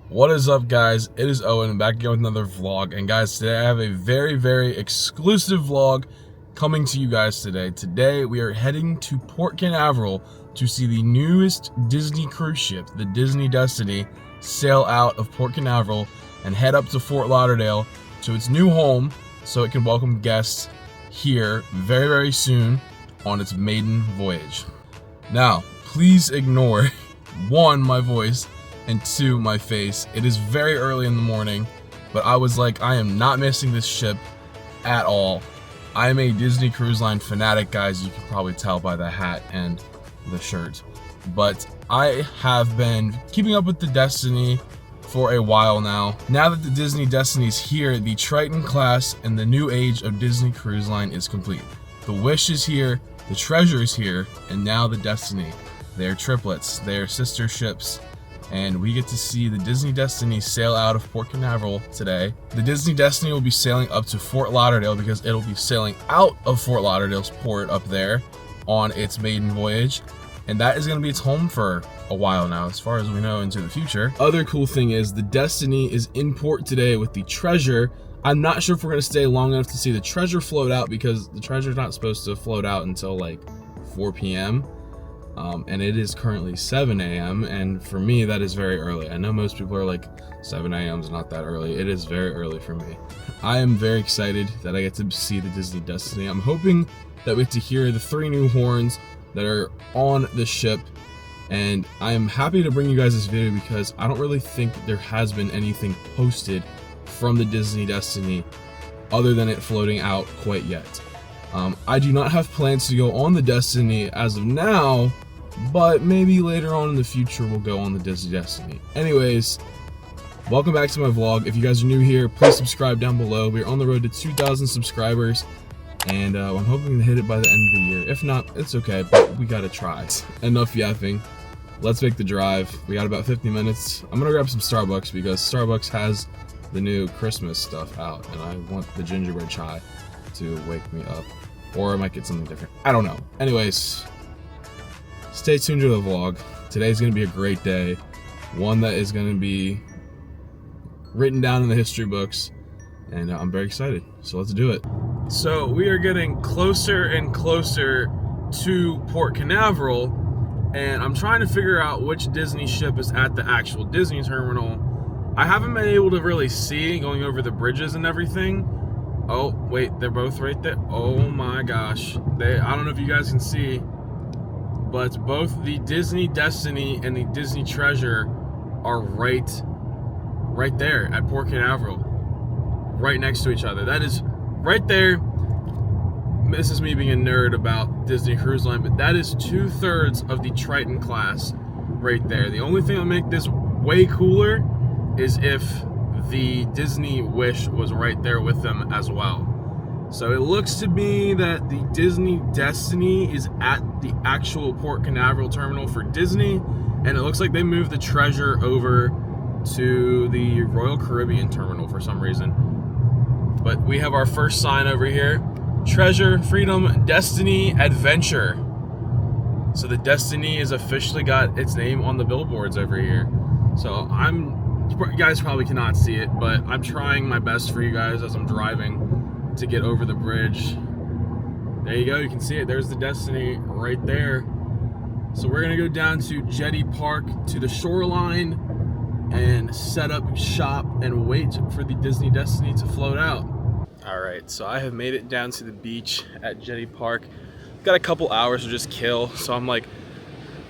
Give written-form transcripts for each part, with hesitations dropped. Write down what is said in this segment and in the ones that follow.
What is up, guys? It is Owen, back again with another vlog. And guys, today I have a very, very exclusive vlog coming to you guys today. Today we are heading to Port Canaveral to see the newest Disney cruise ship, the Disney Destiny, sail out of Port Canaveral and head up to Fort Lauderdale to its new home so it can welcome guests here very, very soon on its maiden voyage. Now, please ignore one, my voice, and two, my face. It is very early in the morning, but I was like, I am not missing this ship at all. I am a Disney Cruise Line fanatic, guys. You can probably tell by the hat and the shirt. But I have been keeping up with the Destiny for a while now. Now that the Disney Destiny is here, the Triton class and the new age of Disney Cruise Line is complete. The Wish is here, the Treasure is here, and now the Destiny. They're triplets, they're sister ships. And we get to see the Disney Destiny sail out of Port Canaveral today. The Disney Destiny will be sailing up to Fort Lauderdale because it'll be sailing out of Fort Lauderdale's port up there on its maiden voyage. And that is going to be its home for a while now, as far as we know, into the future. Other cool thing is the Destiny is in port today with the Treasure. I'm not sure if we're going to stay long enough to see the Treasure float out because the Treasure's not supposed to float out until like 4 p.m. And it is currently 7 a.m. and for me that is very early. I know most people are like 7 a.m. is not that early. It is very early for me. I am very excited that I get to see the Disney Destiny. I'm hoping that we get to hear the 3 new horns that are on the ship, and I am happy to bring you guys this video because I don't really think there has been anything posted from the Disney Destiny other than it floating out quite yet. I do not have plans to go on the Destiny as of now, but maybe later on in the future we'll go on the Disney Destiny. Anyways, welcome back to my vlog. If you guys are new here, please subscribe down below. We're on the road to 2,000 subscribers, and I'm hoping to hit it by the end of the year. If not, it's okay, but we gotta try. Enough yapping. Let's make the drive. We got about 50 minutes. I'm gonna grab some Starbucks because Starbucks has the new Christmas stuff out, and I want the gingerbread chai to wake me up. Or I might get something different. I don't know. Anyways, stay tuned to the vlog. Today's gonna be a great day. One that is gonna be written down in the history books. And I'm very excited. So let's do it. So we are getting closer and closer to Port Canaveral. And I'm trying to figure out which Disney ship is at the actual Disney terminal. I haven't been able to really see going over the bridges and everything. Oh, wait, they're both right there. Oh my gosh. I don't know if you guys can see, but both the Disney Destiny and the Disney Treasure are right there at Port Canaveral, right next to each other. That is right there. This is me being a nerd about Disney Cruise Line, but that is 2/3 of the Triton class right there. The only thing that make this way cooler is if the Disney Wish was right there with them as well. So it looks to me that the Disney Destiny is at the actual Port Canaveral terminal for Disney, and it looks like they moved the Treasure over to the Royal Caribbean terminal for some reason. But we have our first sign over here: Treasure, Freedom, Destiny, Adventure. So the Destiny has officially got its name on the billboards over here. So you guys probably cannot see it, but I'm trying my best for you guys as I'm driving to get over the bridge. There you go, you can see it. There's the Destiny right there. So we're gonna go down to Jetty Park to the shoreline and set up shop and wait for the Disney Destiny to float out. All right, so I have made it down to the beach at Jetty Park. Got a couple hours to just kill, so I'm like,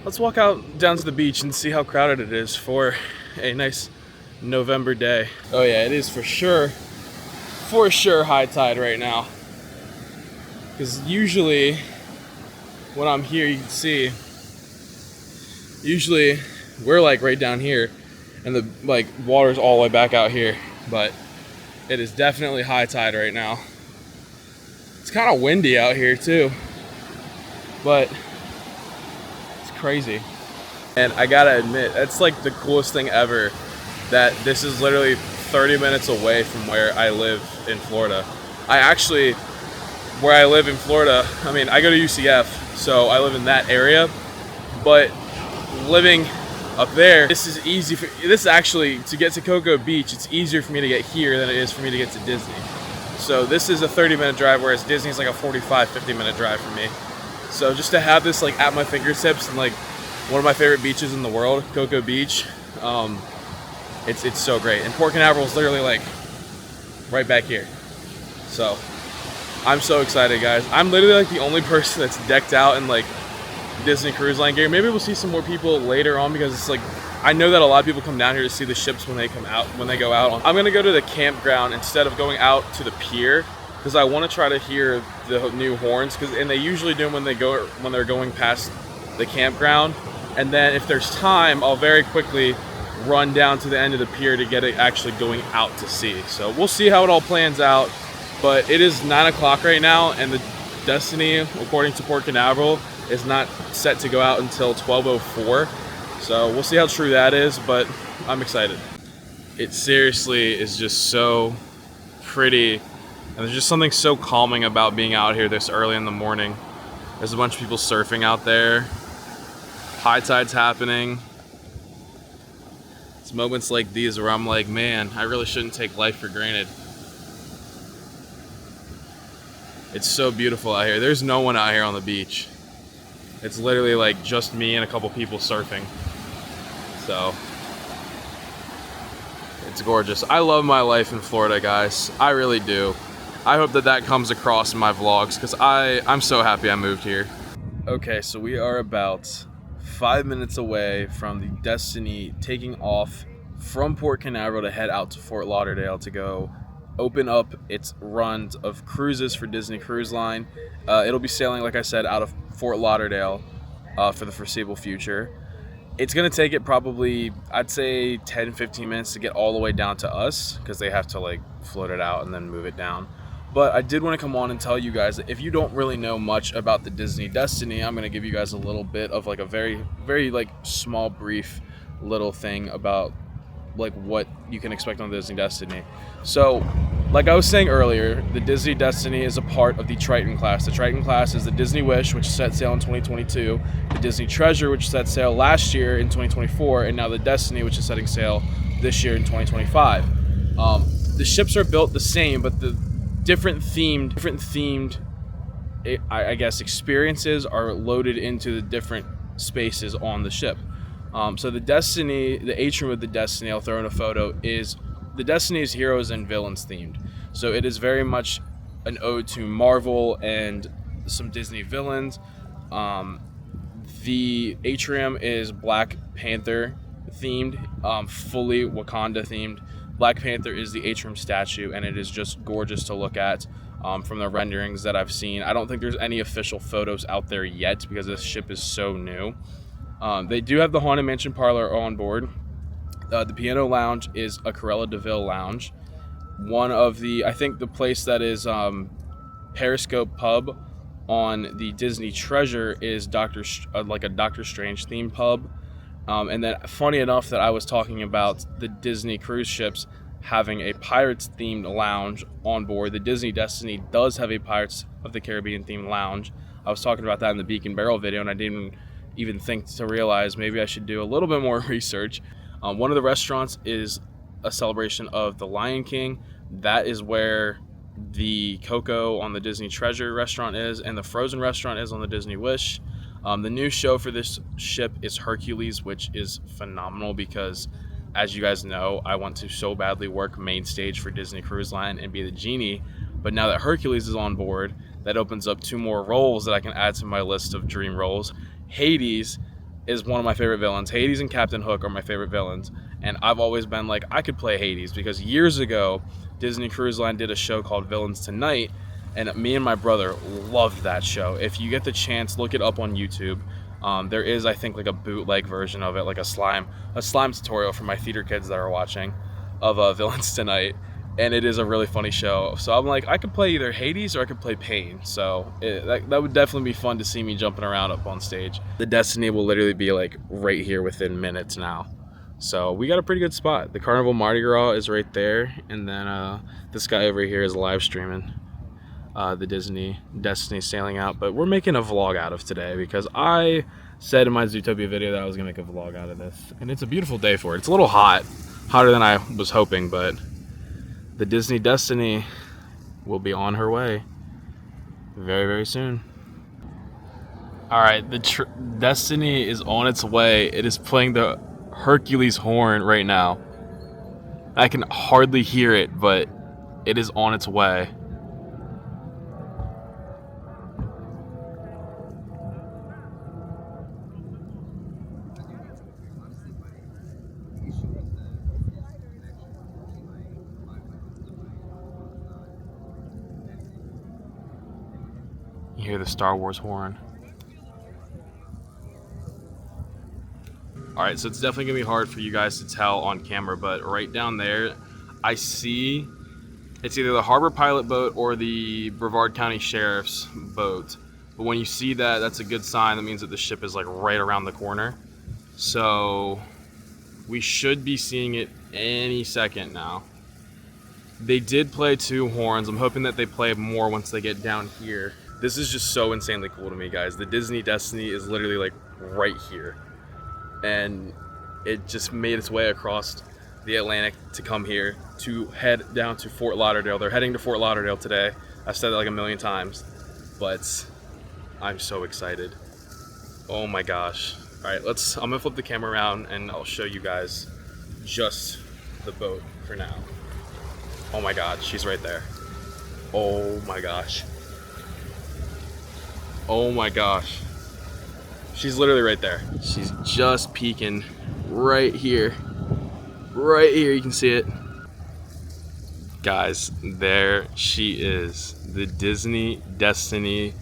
let's walk out down to the beach and see how crowded it is for a nice November day. Oh yeah, it is for sure high tide right now. Because usually when I'm here, you can see, usually we're like right down here and the water's all the way back out here, but it is definitely high tide right now. It's kind of windy out here too, but it's crazy. And I gotta admit, that's like the coolest thing ever, that this is literally 30 minutes away from where I live in Florida. Where I live in Florida, I mean, I go to UCF, so I live in that area, but living up there. This is easy. This actually, to get to Cocoa Beach, it's easier for me to get here than it is for me to get to Disney. So this is a 30-minute drive, whereas Disney's like a 45, 50-minute drive for me. So just to have this like at my fingertips and like one of my favorite beaches in the world, Cocoa Beach, it's so great. And Port Canaveral is literally like right back here. So I'm so excited, guys. I'm literally like the only person that's decked out in like Disney Cruise Line gear. Maybe we'll see some more people later on, because it's like, I know that a lot of people come down here to see the ships when they go out. I'm gonna go to the campground instead of going out to the pier, because I want to try to hear the new horns, and they usually do them when they're going past the campground. And then if there's time, I'll very quickly run down to the end of the pier to get it actually going out to sea. So we'll see how it all plans out. But it is 9 o'clock right now, and the Destiny, according to Port Canaveral, is not set to go out until 12:04. So we'll see how true that is, but I'm excited. It seriously is just so pretty, and there's just something so calming about being out here this early in the morning. There's a bunch of people surfing out there. High tide's happening. It's moments like these where I'm like, man, I really shouldn't take life for granted. It's so beautiful out here. There's no one out here on the beach. It's literally like just me and a couple people surfing. So it's gorgeous. I love my life in Florida, guys. I really do. I hope that comes across in my vlogs, because I'm so happy I moved here. Okay, so we are about 5 minutes away from the Destiny taking off from Port Canaveral to head out to Fort Lauderdale to go open up its runs of cruises for Disney Cruise Line. It'll be sailing, like I said, out of Fort Lauderdale for the foreseeable future. It's going to take it probably, I'd say, 10-15 minutes to get all the way down to us, because they have to like float it out and then move it down. But I did want to come on and tell you guys that if you don't really know much about the Disney Destiny, I'm going to give you guys a little bit of like a very, very like small, brief little thing about like what you can expect on the Disney Destiny. So, like I was saying earlier, the Disney Destiny is a part of the Triton class. The Triton class is the Disney Wish, which set sail in 2022, the Disney Treasure, which set sail last year in 2024, and now the Destiny, which is setting sail this year in 2025. The ships are built the same, but the different themed, I guess, experiences are loaded into the different spaces on the ship. So the Destiny, the atrium of the Destiny, I'll throw in a photo, is the Destiny's heroes and villains themed. So it is very much an ode to Marvel and some Disney villains. The atrium is Black Panther themed, fully Wakanda themed. Black Panther is the atrium statue, and it is just gorgeous to look at from the renderings that I've seen. I don't think there's any official photos out there yet, because this ship is so new. They do have the Haunted Mansion parlor on board. The piano lounge is a Corella DeVille lounge. One of the, I think the place that is Periscope Pub on the Disney Treasure is like a Doctor Strange themed pub. And then funny enough that I was talking about the Disney cruise ships having a Pirates themed lounge on board. The Disney Destiny does have a Pirates of the Caribbean themed lounge. I was talking about that in the Beacon Barrel video, and I didn't even think to realize maybe I should do a little bit more research. One of the restaurants is a celebration of the Lion King. That is where the Coco on the Disney Treasure restaurant is, and the Frozen restaurant is on the Disney Wish. The new show for this ship is Hercules, which is phenomenal because, as you guys know, I want to so badly work main stage for Disney Cruise Line and be the genie. But now that Hercules is on board, that opens up 2 more roles that I can add to my list of dream roles. Hades is one of my favorite villains. Hades and Captain Hook are my favorite villains, and I've always been like, I could play Hades, because years ago Disney Cruise Line did a show called Villains Tonight, and me and my brother loved that show. If you get the chance, look it up on YouTube. There is, I think, like a bootleg version of it, like a slime tutorial for my theater kids that are watching of Villains Tonight, and it is a really funny show. So I'm like, I could play either Hades or I could play Pain. So that would definitely be fun to see me jumping around up on stage. The Destiny will literally be like right here within minutes now. So we got a pretty good spot. The Carnival Mardi Gras is right there, and then this guy over here is live streaming the Disney Destiny sailing out. But we're making a vlog out of today because I said in my Zootopia video that I was gonna make a vlog out of this, and it's a beautiful day for it. It's a little hot, hotter than I was hoping, but the Disney Destiny will be on her way very, very soon. All right, the Destiny is on its way. It is playing the Hercules horn right now. I can hardly hear it, but it is on its way. You hear the Star Wars horn. All right, so it's definitely gonna be hard for you guys to tell on camera, but right down there, I see it's either the Harbor Pilot boat or the Brevard County Sheriff's boat. But when you see that, that's a good sign. That means that the ship is like right around the corner. So we should be seeing it any second now. They did play 2 horns. I'm hoping that they play more once they get down here. This is just so insanely cool to me, guys. The Disney Destiny is literally like right here. And it just made its way across the Atlantic to come here to head down to Fort Lauderdale. They're heading to Fort Lauderdale today. I've said that like a million times, but I'm so excited. Oh my gosh. All right, I'm gonna flip the camera around and I'll show you guys just the boat for now. Oh my God, she's right there. Oh my gosh. Oh my gosh. She's literally right there. She's just peeking right here. Right here, you can see it. Guys, there she is. The Disney Destiny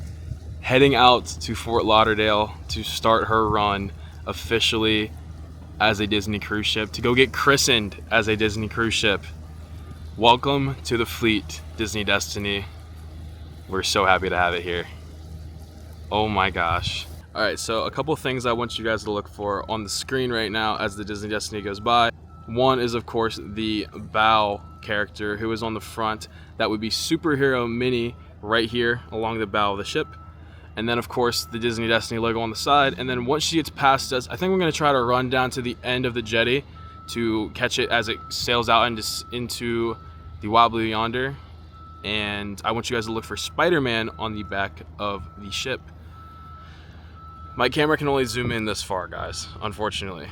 heading out to Fort Lauderdale to start her run officially as a Disney cruise ship, to go get christened as a Disney cruise ship. Welcome to the fleet, Disney Destiny. We're so happy to have it here. Oh my gosh. All right, so a couple things I want you guys to look for on the screen right now as the Disney Destiny goes by. One is, of course, the bow character who is on the front. That would be Superhero Minnie right here along the bow of the ship. And then, of course, the Disney Destiny logo on the side. And then once she gets past us, I think we're going to try to run down to the end of the jetty to catch it as it sails out into the Wobbly Yonder. And I want you guys to look for Spider-Man on the back of the ship. My camera can only zoom in this far, guys, unfortunately.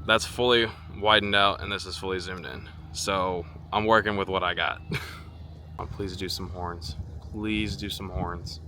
That's fully widened out and this is fully zoomed in. So I'm working with what I got. Please do some horns. Please do some horns.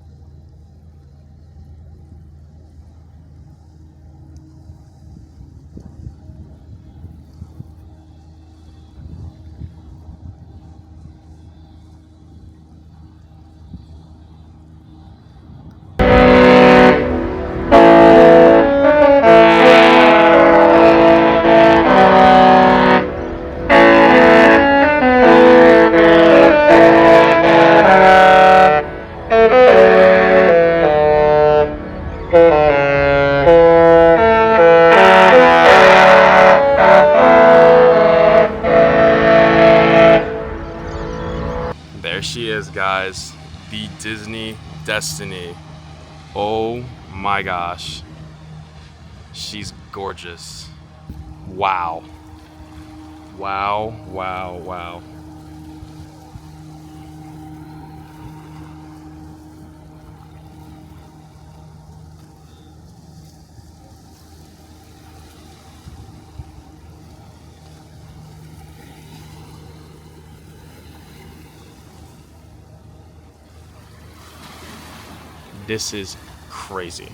There she is, guys, the Disney Destiny. Oh my gosh. She's gorgeous. Wow. Wow, wow, wow. This is crazy.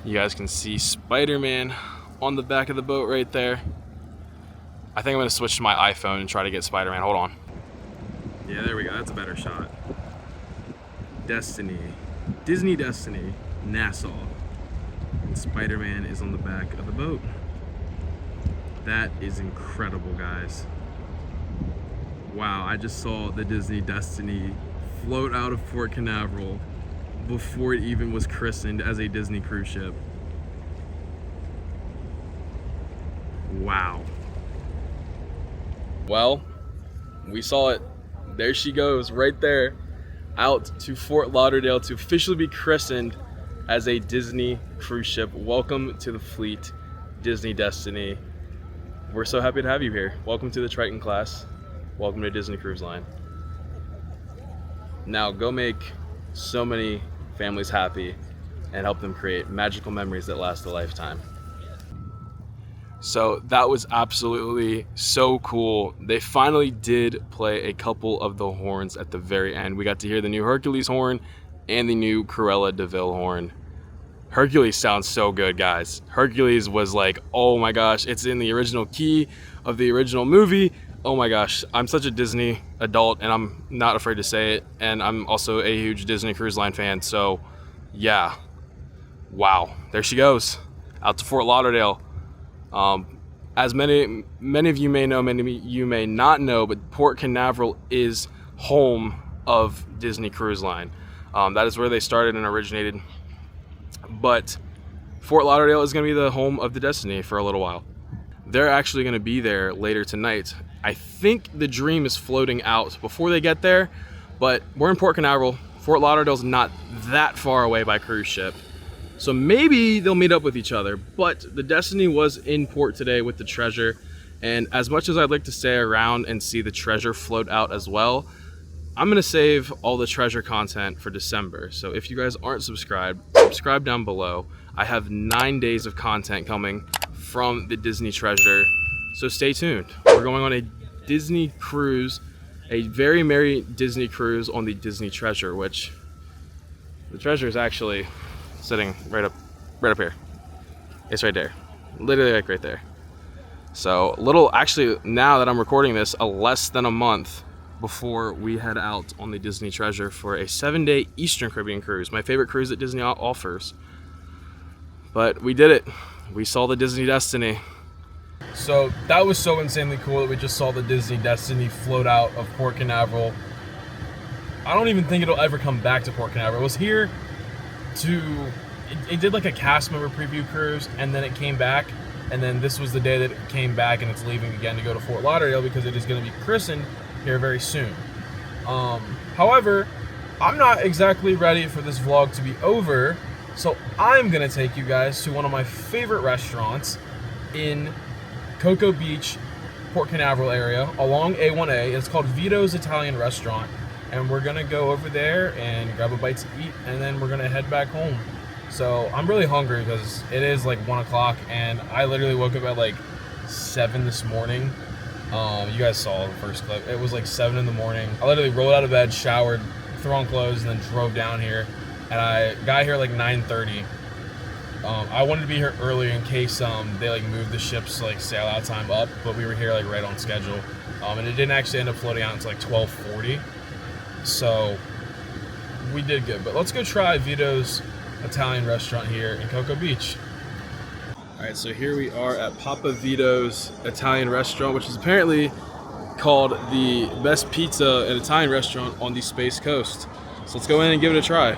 You guys can see Spider-Man on the back of the boat right there. I think I'm gonna switch to my iPhone and try to get Spider-Man. Hold on. Yeah, there we go. That's a better shot. Destiny. Disney Destiny. Nassau. And Spider-Man is on the back of the boat. That is incredible, guys. Wow, I just saw the Disney Destiny float out of Port Canaveral before it even was christened as a Disney cruise ship. Wow. Well, we saw it. There she goes, right there, out to Fort Lauderdale to officially be christened as a Disney cruise ship. Welcome to the fleet, Disney Destiny. We're so happy to have you here. Welcome to the Triton class. Welcome to Disney Cruise Line. Now go make so many families happy and help them create magical memories that last a lifetime. So that was absolutely so cool. They finally did play a couple of the horns at the very end. We got to hear the new Hercules horn and the new Cruella de Vil horn. Hercules sounds so good, guys. Hercules was like, oh my gosh, it's in the original key of the original movie. Oh my gosh, I'm such a Disney adult and I'm not afraid to say it. And I'm also a huge Disney Cruise Line fan. So yeah, wow, there she goes, out to Fort Lauderdale. As many of you may know, many of you may not know, but Port Canaveral is home of Disney Cruise Line. That is where they started and originated. But Fort Lauderdale is going to be the home of the Destiny for a little while. They're actually going to be there later tonight. I think the Dream is floating out before they get there, but we're in Port Canaveral. Fort Lauderdale's not that far away by cruise ship. So maybe they'll meet up with each other, but the Destiny was in port today with the Treasure. And as much as I'd like to stay around and see the Treasure float out as well, I'm gonna save all the Treasure content for December. So if you guys aren't subscribed, subscribe down below. I have 9 days of content coming from the Disney Treasure, so stay tuned. We're going on a Disney cruise, a very merry Disney cruise on the Disney Treasure, which the Treasure is actually sitting right up here. It's right there, literally like right there. So actually now that I'm recording this, less than a month before we head out on the Disney Treasure for a 7-day Eastern Caribbean cruise, my favorite cruise that Disney offers. But we did it. We saw the Disney Destiny. So that was so insanely cool that we just saw the Disney Destiny float out of Port Canaveral. I don't even think it'll ever come back to Port Canaveral. It was here it did like a cast member preview cruise, and then it came back, and then this was the day that it came back, and it's leaving again to go to Fort Lauderdale because it is going to be christened here very soon. However, I'm not exactly ready for this vlog to be over, so I'm going to take you guys to one of my favorite restaurants in Cocoa Beach, Port Canaveral area, along A1A. It's called Vito's Italian Restaurant. And we're gonna go over there and grab a bite to eat, and then we're gonna head back home. So I'm really hungry because it is like 1 o'clock, and I literally woke up at like 7 this morning. You guys saw the first clip. It was like 7 in the morning. I literally rolled out of bed, showered, threw on clothes, and then drove down here. And I got here like 9:30. I wanted to be here early in case they like moved the ship's like sail out time up, but we were here like right on schedule. And it didn't actually end up floating out until like 12:40. So we did good, but let's go try Vito's Italian restaurant here in Cocoa Beach. All right, so here we are at Papa Vito's Italian restaurant, which is apparently called the best pizza and Italian restaurant on the Space Coast. So let's go in and give it a try.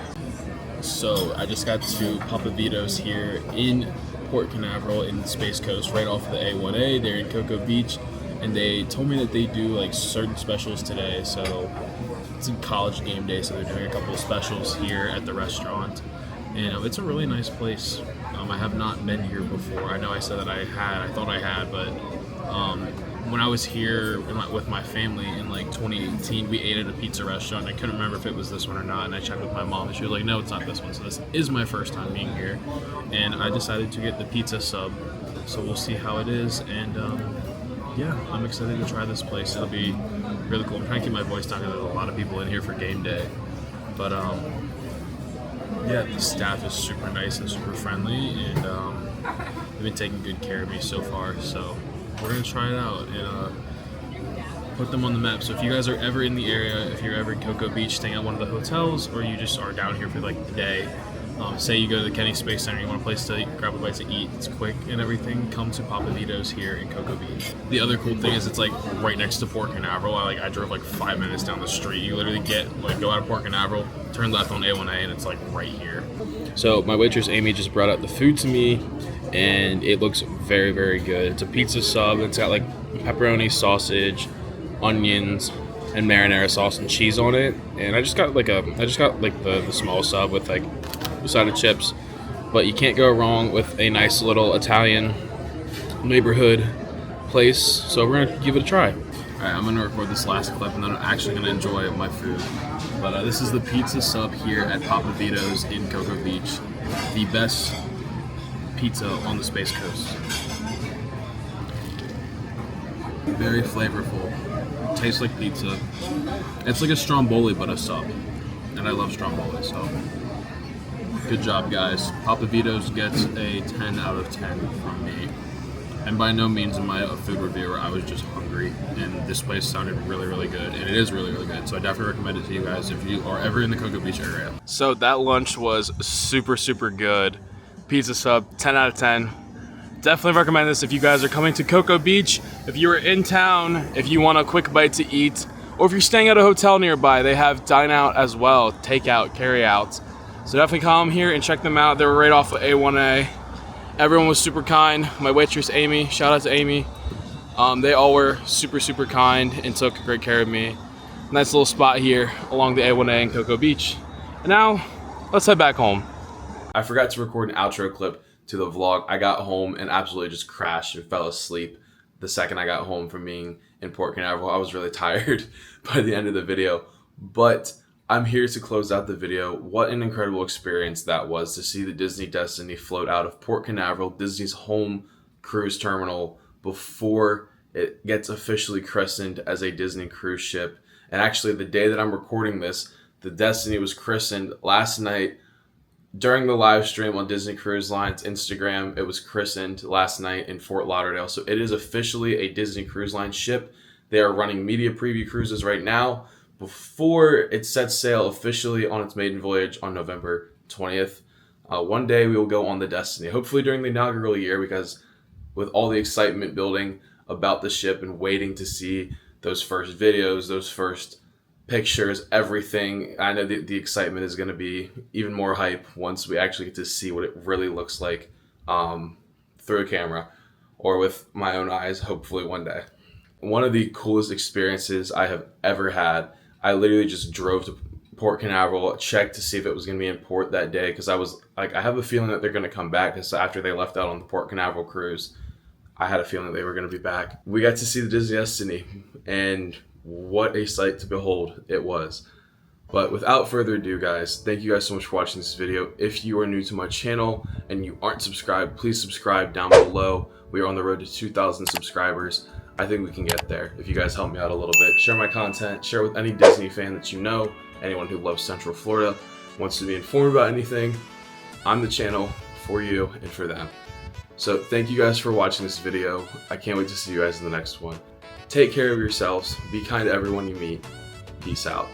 So I just got to Papa Vito's here in Port Canaveral in the Space Coast, right off the A1A. They're in Cocoa Beach, and they told me that they do like certain specials today. So it's a college game day, so they're doing a couple of specials here at the restaurant. And it's a really nice place. I have not been here before. I know I said that I thought I had, but when I was here with my family in like 2018, we ate at a pizza restaurant. And I couldn't remember if it was this one or not, and I checked with my mom, and she was like, no, it's not this one. So this is my first time being here, and I decided to get the pizza sub. So we'll see how it is, and yeah, I'm excited to try this place. It'll be really cool. I'm trying to keep my voice down because there's a lot of people in here for game day, but yeah, the staff is super nice and super friendly, and they've been taking good care of me so far. So we're gonna try it out and put them on the map. So if you guys are ever in the area, if you're ever in Cocoa Beach staying at one of the hotels, or you just are down here for like the day, Say you go to the Kennedy Space Center, you want a place to grab a bite to eat, it's quick and everything, come to Papa Vito's here in Cocoa Beach. The other cool thing is it's like right next to Port Canaveral. I drove like 5 minutes down the street. You literally go out of Port Canaveral, turn left on A1A, and it's like right here. So my waitress Amy just brought out the food to me, and it looks very, very good. It's a pizza sub. It's got like pepperoni, sausage, onions, and marinara sauce and cheese on it. And I just got the small sub with like a side of chips. But you can't go wrong with a nice little Italian neighborhood place. So we're gonna give it a try. All right, I'm gonna record this last clip and then I'm actually gonna enjoy my food. But this is the pizza sub here at Papa Vito's in Cocoa Beach. The best pizza on the Space Coast. Very flavorful. Tastes like pizza. It's like a stromboli but a sub. And I love stromboli, so good job, guys. Papa Vito's gets a 10 out of 10 from me. And by no means am I a food reviewer. I was just hungry, and this place sounded really, really good, and it is really, really good. So I definitely recommend it to you guys if you are ever in the Cocoa Beach area. So that lunch was super, super good. Pizza sub, 10 out of 10. Definitely recommend this if you guys are coming to Cocoa Beach. If you are in town, if you want a quick bite to eat, or if you're staying at a hotel nearby, they have dine out as well, takeout, carry out. So definitely come here and check them out. They were right off of A1A. Everyone was super kind. My waitress, Amy, shout out to Amy. They all were super, super kind and took great care of me. Nice little spot here along the A1A in Cocoa Beach. And now, let's head back home. I forgot to record an outro clip to the vlog. I got home and absolutely just crashed and fell asleep the second I got home from being in Port Canaveral. I was really tired by the end of the video, but I'm here to close out the video. What an incredible experience that was to see the Disney Destiny float out of Port Canaveral, Disney's home cruise terminal, before it gets officially christened as a Disney cruise ship. And actually, the day that I'm recording this, the Destiny was christened last night during the live stream on Disney Cruise Line's Instagram. It was christened last night in Fort Lauderdale. So it is officially a Disney Cruise Line ship. They are running media preview cruises right now before it sets sail officially on its maiden voyage on November 20th. One day we will go on the Destiny, hopefully during the inaugural year, because with all the excitement building about the ship and waiting to see those first videos, those first pictures, everything, I know the excitement is going to be even more hype once we actually get to see what it really looks like through a camera or with my own eyes, hopefully one day. One of the coolest experiences I have ever had. I literally just drove to Port Canaveral, checked to see if it was going to be in port that day, because I was like, I have a feeling that they're going to come back, because after they left out on the Port Canaveral cruise, I had a feeling that they were going to be back. We got to see the Disney Destiny, and what a sight to behold it was. But without further ado, guys, thank you guys so much for watching this video. If you are new to my channel and you aren't subscribed, please subscribe down below. We are on the road to 2,000 subscribers. I think we can get there if you guys help me out a little bit. Share my content, share with any Disney fan that you know, anyone who loves Central Florida, wants to be informed about anything. I'm the channel for you and for them. So thank you guys for watching this video. I can't wait to see you guys in the next one. Take care of yourselves. Be kind to everyone you meet. Peace out.